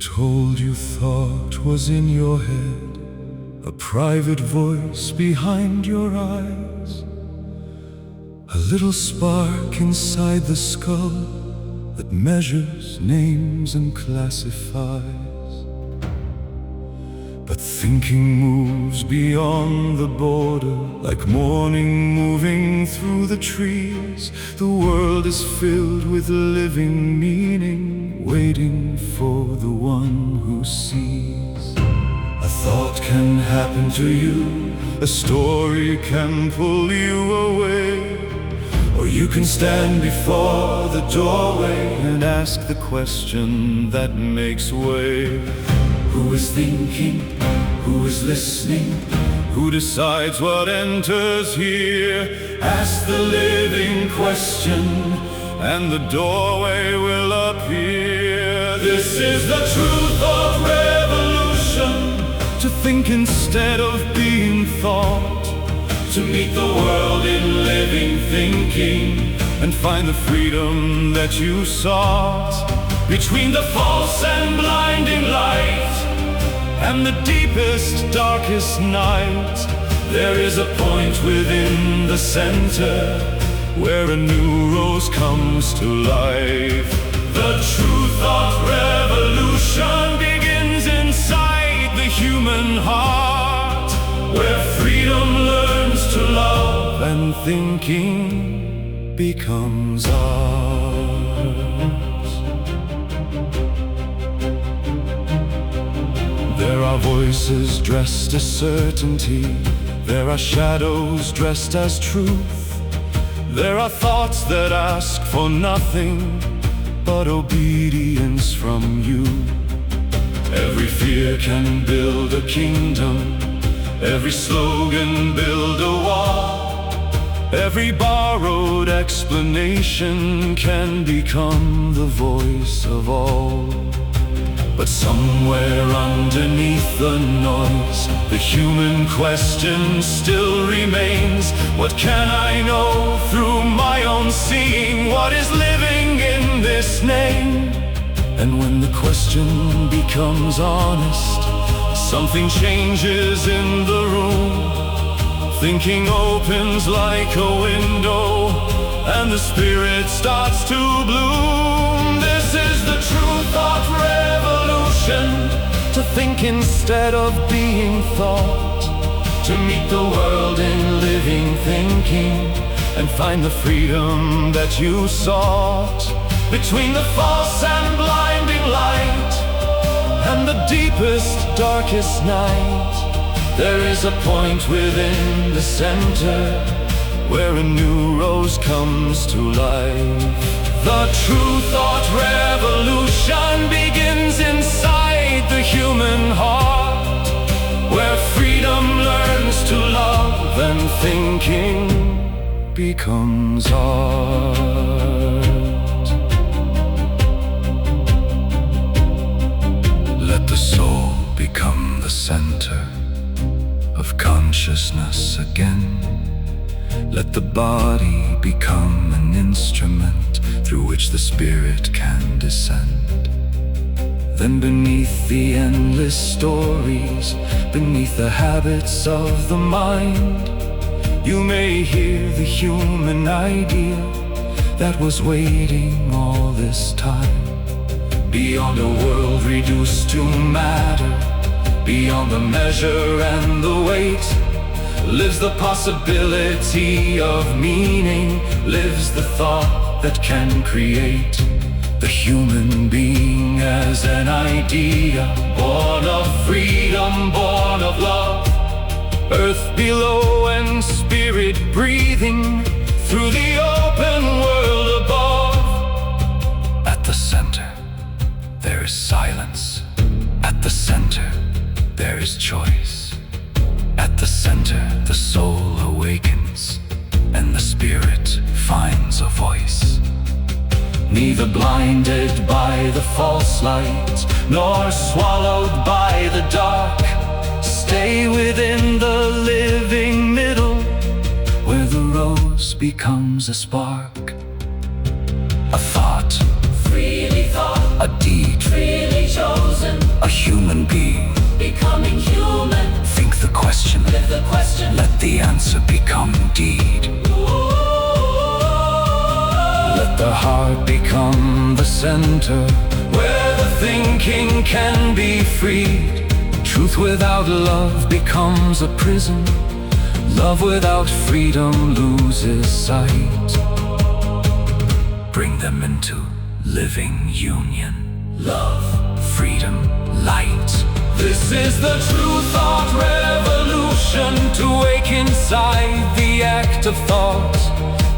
told you thought was in your head, a private voice behind your eyes, a little spark inside the skull that measures names and classifies. But thinking moves beyond the border, like morning moving through the trees. The world is filled with living meaning, waiting for the one who sees. A thought can happen to you, a story can pull you away, or you can stand before the doorway and ask the question that makes way. Who is thinking? Who is listening? Who decides what enters here? Ask the living question, and the doorway will appear. This is the truth of revolution, to think instead of being thought, to meet the world in living thinking, and find the freedom that you sought. Between the false and blinding light and the deepest, darkest night, there is a point within the center where a new rose comes to life. The true thought revolution begins inside the human heart, where freedom learns to love and thinking becomes ours. There are voices dressed as certainty, there are shadows dressed as truth, there are thoughts that ask for nothing but obedience from you. Every fear can build a kingdom, every slogan build a wall, every borrowed explanation can become the voice of all. But somewhere underneath the noise, the human question still remains. What can I know through my own seeing? What is living in this name? And when the question becomes honest, something changes in the room. Thinking opens like a window, and the spirit starts to bloom. This is the true thought revolution, to think instead of being thought, to meet the world in living thinking, and find the freedom that you sought. Between the false and blinding light and the deepest, darkest night, there is a point within the center where a new rose comes to life. The true thought revolution begins inside the human heart, where freedom learns to love and thinking becomes art. Let the soul become the center of consciousness again. Let the body become an instrument through which the spirit can descend. Then beneath the endless stories, beneath the habits of the mind, you may hear the human idea that was waiting all this time. Beyond a world reduced to matter, beyond the measure and the weight, lives the possibility of meaning, lives the thought that can create. The human being as an idea, born of freedom, born of love, earth below and spirit breathing through the open world above. At the center, there is silence. At the center, there is choice. At the center, the soul awakens, and the spirit finds a voice. Neither blinded by the false light, nor swallowed by the dark, stay within the living middle, where the rose becomes a spark. A thought, freely thought, a deed, freely chosen, human being. Becoming human. Think the question, Live the question. let the answer become deed. Let the heart become the center, where the thinking can be freed. Truth without love becomes a prison. Love without freedom loses sight. Bring them into living union. Love, freedom, light. This is the true thought revolution. To wake inside the act of thought,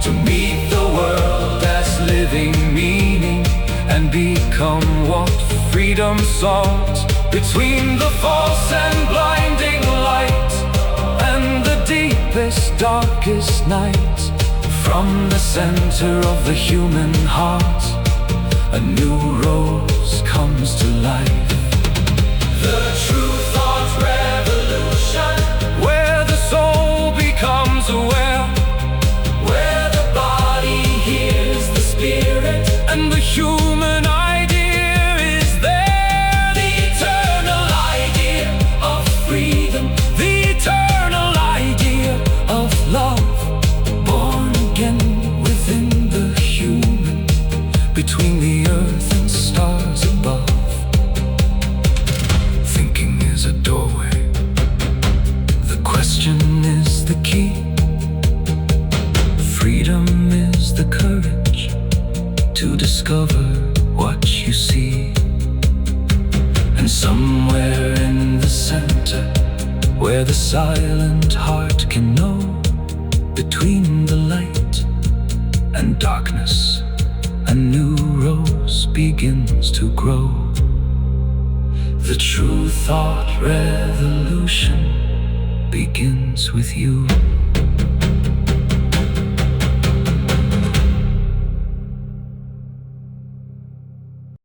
to meet the world as living meaning, and become what freedom sought. Between the false and blinding light, and the deepest, darkest night, from the center of the human heart, a new rose comes to life. The true thought revolution, where the soul becomes aware, where the body hears the spirit, and the human idea is there. The eternal idea of freedom, the eternal idea of love, born again within the human, between the earth and stars above. Thinking is a doorway, the question is the key. Freedom is the courage to discover what you see. And somewhere in the center, where the silent heart can know, between the light and darkness, a new rose begins to grow. The true thought revolution begins with you.